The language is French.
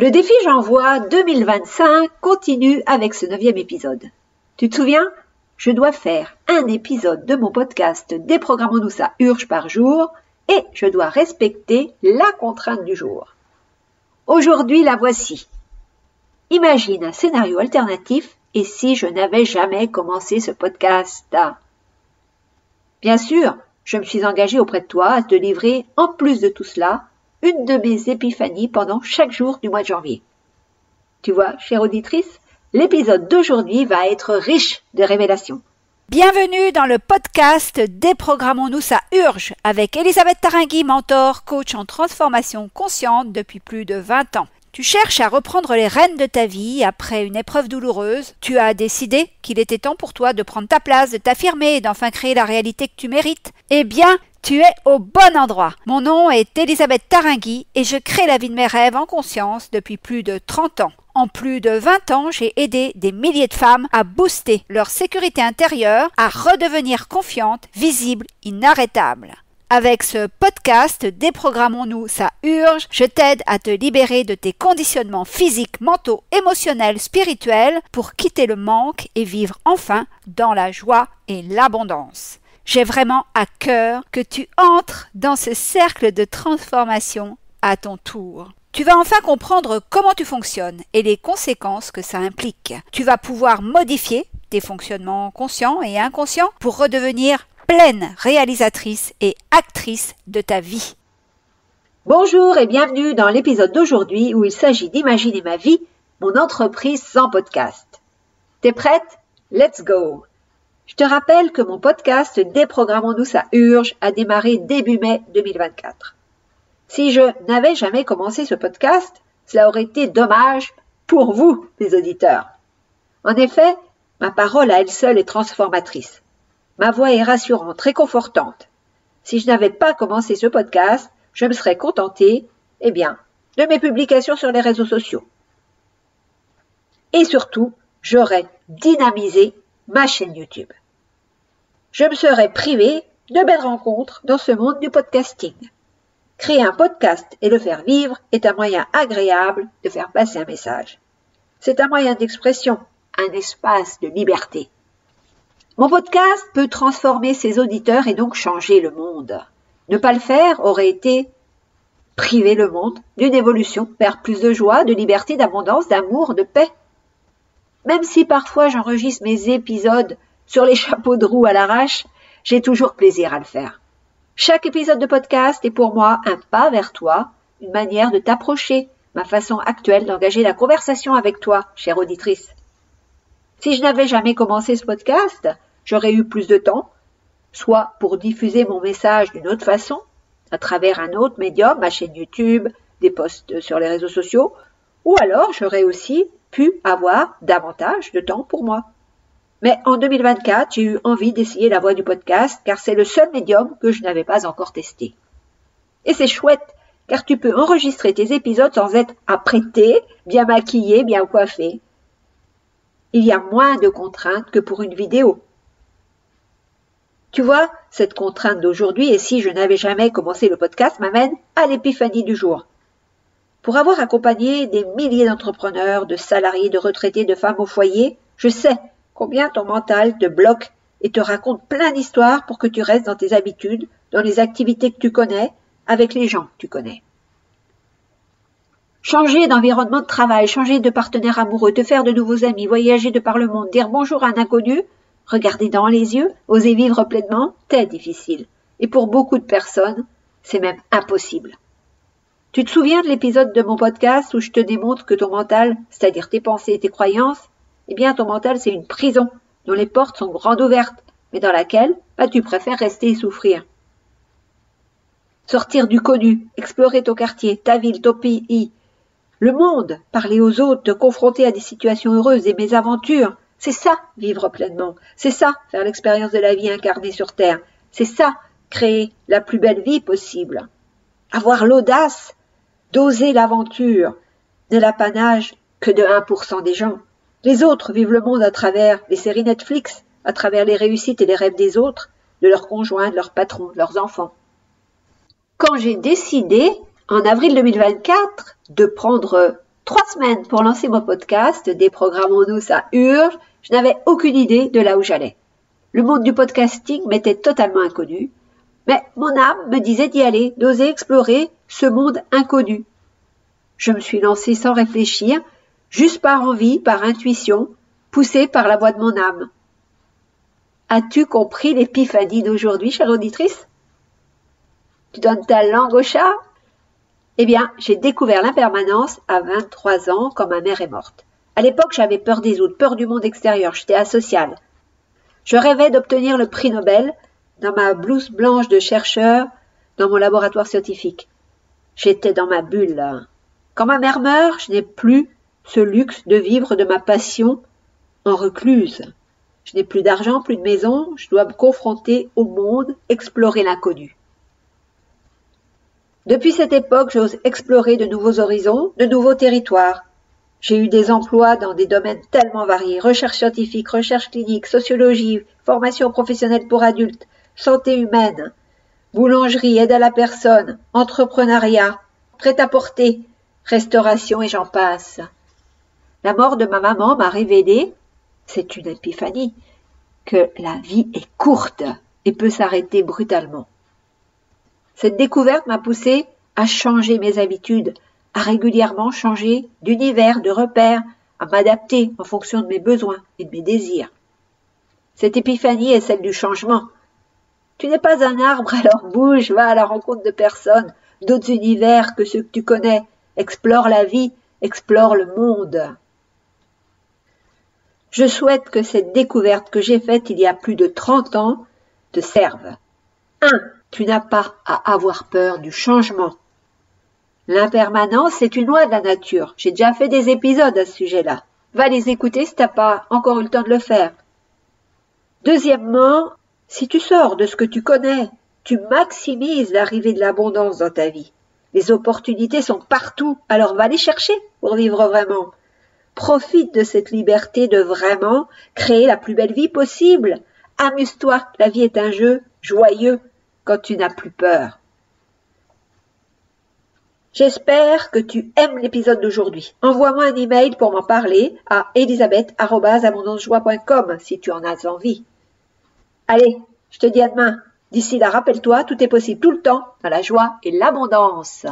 Le défi J'envoie 2025 continue avec ce 9e épisode. Tu te souviens? Je dois faire un épisode de mon podcast Déprogrammons-nous ça urge par jour et je dois respecter la contrainte du jour. Aujourd'hui, la voici. Imagine un scénario alternatif et si je n'avais jamais commencé ce podcast? Bien sûr, je me suis engagée auprès de toi à te livrer, en plus de tout cela, une de mes épiphanies pendant chaque jour du mois de janvier. Tu vois, chère auditrice, l'épisode d'aujourd'hui va être riche de révélations. Bienvenue dans le podcast Déprogrammons-nous ça urge avec Elisabeth Taringui, mentor, coach en transformation consciente depuis plus de 20 ans. Tu cherches à reprendre les rênes de ta vie après une épreuve douloureuse. Tu as décidé qu'il était temps pour toi de prendre ta place, de t'affirmer et d'enfin créer la réalité que tu mérites. Eh bien, tu es au bon endroit. Mon nom est Elisabeth Taringui et je crée la vie de mes rêves en conscience depuis plus de 30 ans. En plus de 20 ans, j'ai aidé des milliers de femmes à booster leur sécurité intérieure, à redevenir confiantes, visibles, inarrêtables. Avec ce podcast Déprogrammons-nous ça urge, je t'aide à te libérer de tes conditionnements physiques, mentaux, émotionnels, spirituels pour quitter le manque et vivre enfin dans la joie et l'abondance. J'ai vraiment à cœur que tu entres dans ce cercle de transformation à ton tour. Tu vas enfin comprendre comment tu fonctionnes et les conséquences que ça implique. Tu vas pouvoir modifier tes fonctionnements conscients et inconscients pour redevenir pleine réalisatrice et actrice de ta vie. Bonjour et bienvenue dans l'épisode d'aujourd'hui où il s'agit d'imaginer ma vie, mon entreprise sans podcast. T'es prête? Let's go! Je te rappelle que mon podcast Déprogrammons-nous ça urge a démarré début mai 2024. Si je n'avais jamais commencé ce podcast, cela aurait été dommage pour vous, les auditeurs. En effet, ma parole à elle seule est transformatrice. Ma voix est rassurante, réconfortante. Si je n'avais pas commencé ce podcast, je me serais contentée, de mes publications sur les réseaux sociaux. Et surtout, j'aurais dynamisé ma chaîne YouTube. Je me serais privée de belles rencontres dans ce monde du podcasting. Créer un podcast et le faire vivre est un moyen agréable de faire passer un message. C'est un moyen d'expression, un espace de liberté. Mon podcast peut transformer ses auditeurs et donc changer le monde. Ne pas le faire aurait été priver le monde d'une évolution vers plus de joie, de liberté, d'abondance, d'amour, de paix. Même si parfois j'enregistre mes épisodes sur les chapeaux de roue à l'arrache, j'ai toujours plaisir à le faire. Chaque épisode de podcast est pour moi un pas vers toi, une manière de t'approcher, ma façon actuelle d'engager la conversation avec toi, chère auditrice. Si je n'avais jamais commencé ce podcast, j'aurais eu plus de temps, soit pour diffuser mon message d'une autre façon, à travers un autre médium, ma chaîne YouTube, des posts sur les réseaux sociaux, ou alors j'aurais aussi pu avoir davantage de temps pour moi. Mais en 2024, j'ai eu envie d'essayer la voie du podcast car c'est le seul médium que je n'avais pas encore testé. Et c'est chouette car tu peux enregistrer tes épisodes sans être apprêté, bien maquillé, bien coiffé. Il y a moins de contraintes que pour une vidéo. Tu vois, cette contrainte d'aujourd'hui, et si je n'avais jamais commencé le podcast, m'amène à l'épiphanie du jour. Pour avoir accompagné des milliers d'entrepreneurs, de salariés, de retraités, de femmes au foyer, je sais combien ton mental te bloque et te raconte plein d'histoires pour que tu restes dans tes habitudes, dans les activités que tu connais, avec les gens que tu connais. Changer d'environnement de travail, changer de partenaire amoureux, te faire de nouveaux amis, voyager de par le monde, dire bonjour à un inconnu, regarder dans les yeux, oser vivre pleinement, c'est difficile. Et pour beaucoup de personnes, c'est même impossible. Tu te souviens de l'épisode de mon podcast où je te démontre que ton mental, c'est-à-dire tes pensées et tes croyances, ton mental, c'est une prison dont les portes sont grandes ouvertes, mais dans laquelle, tu préfères rester et souffrir. Sortir du connu, explorer ton quartier, ta ville, ton pays, le monde, parler aux autres, te confronter à des situations heureuses, des mésaventures, c'est ça, vivre pleinement. C'est ça, faire l'expérience de la vie incarnée sur Terre. C'est ça, créer la plus belle vie possible. Avoir l'audace d'oser l'aventure n'est l'apanage que de 1% des gens. Les autres vivent le monde à travers les séries Netflix, à travers les réussites et les rêves des autres, de leurs conjoints, de leurs patrons, de leurs enfants. Quand j'ai décidé, en avril 2024, de prendre 3 semaines pour lancer mon podcast, Déprogrammons-nous, ça urge. Je n'avais aucune idée de là où j'allais. Le monde du podcasting m'était totalement inconnu, mais mon âme me disait d'y aller, d'oser explorer ce monde inconnu. Je me suis lancée sans réfléchir, juste par envie, par intuition, poussée par la voix de mon âme. As-tu compris l'épiphanie d'aujourd'hui, chère auditrice? Tu donnes ta langue au chat? Eh bien, j'ai découvert l'impermanence à 23 ans quand ma mère est morte. À l'époque, j'avais peur des autres, peur du monde extérieur, j'étais asociale. Je rêvais d'obtenir le prix Nobel dans ma blouse blanche de chercheur dans mon laboratoire scientifique. J'étais dans ma bulle, là. Quand ma mère meurt, je n'ai plus ce luxe de vivre de ma passion en recluse. Je n'ai plus d'argent, plus de maison, je dois me confronter au monde, explorer l'inconnu. Depuis cette époque, j'ose explorer de nouveaux horizons, de nouveaux territoires. J'ai eu des emplois dans des domaines tellement variés, recherche scientifique, recherche clinique, sociologie, formation professionnelle pour adultes, santé humaine, boulangerie, aide à la personne, entrepreneuriat, prêt-à-porter, restauration et j'en passe. La mort de ma maman m'a révélé, c'est une épiphanie, que la vie est courte et peut s'arrêter brutalement. Cette découverte m'a poussée à changer mes habitudes, à régulièrement changer d'univers, de repères, à m'adapter en fonction de mes besoins et de mes désirs. Cette épiphanie est celle du changement. Tu n'es pas un arbre, alors bouge, va à la rencontre de personnes, d'autres univers que ceux que tu connais. Explore la vie, explore le monde. Je souhaite que cette découverte que j'ai faite il y a plus de 30 ans te serve. 1. Tu n'as pas à avoir peur du changement. L'impermanence, c'est une loi de la nature. J'ai déjà fait des épisodes à ce sujet-là. Va les écouter si tu n'as pas encore eu le temps de le faire. Deuxièmement, si tu sors de ce que tu connais, tu maximises l'arrivée de l'abondance dans ta vie. Les opportunités sont partout, alors va les chercher pour vivre vraiment. Profite de cette liberté de vraiment créer la plus belle vie possible. Amuse-toi, la vie est un jeu joyeux quand tu n'as plus peur. J'espère que tu aimes l'épisode d'aujourd'hui. Envoie-moi un email pour m'en parler à elisabeth@abondancejoie.com si tu en as envie. Allez, je te dis à demain. D'ici là, rappelle-toi, tout est possible tout le temps dans la joie et l'abondance.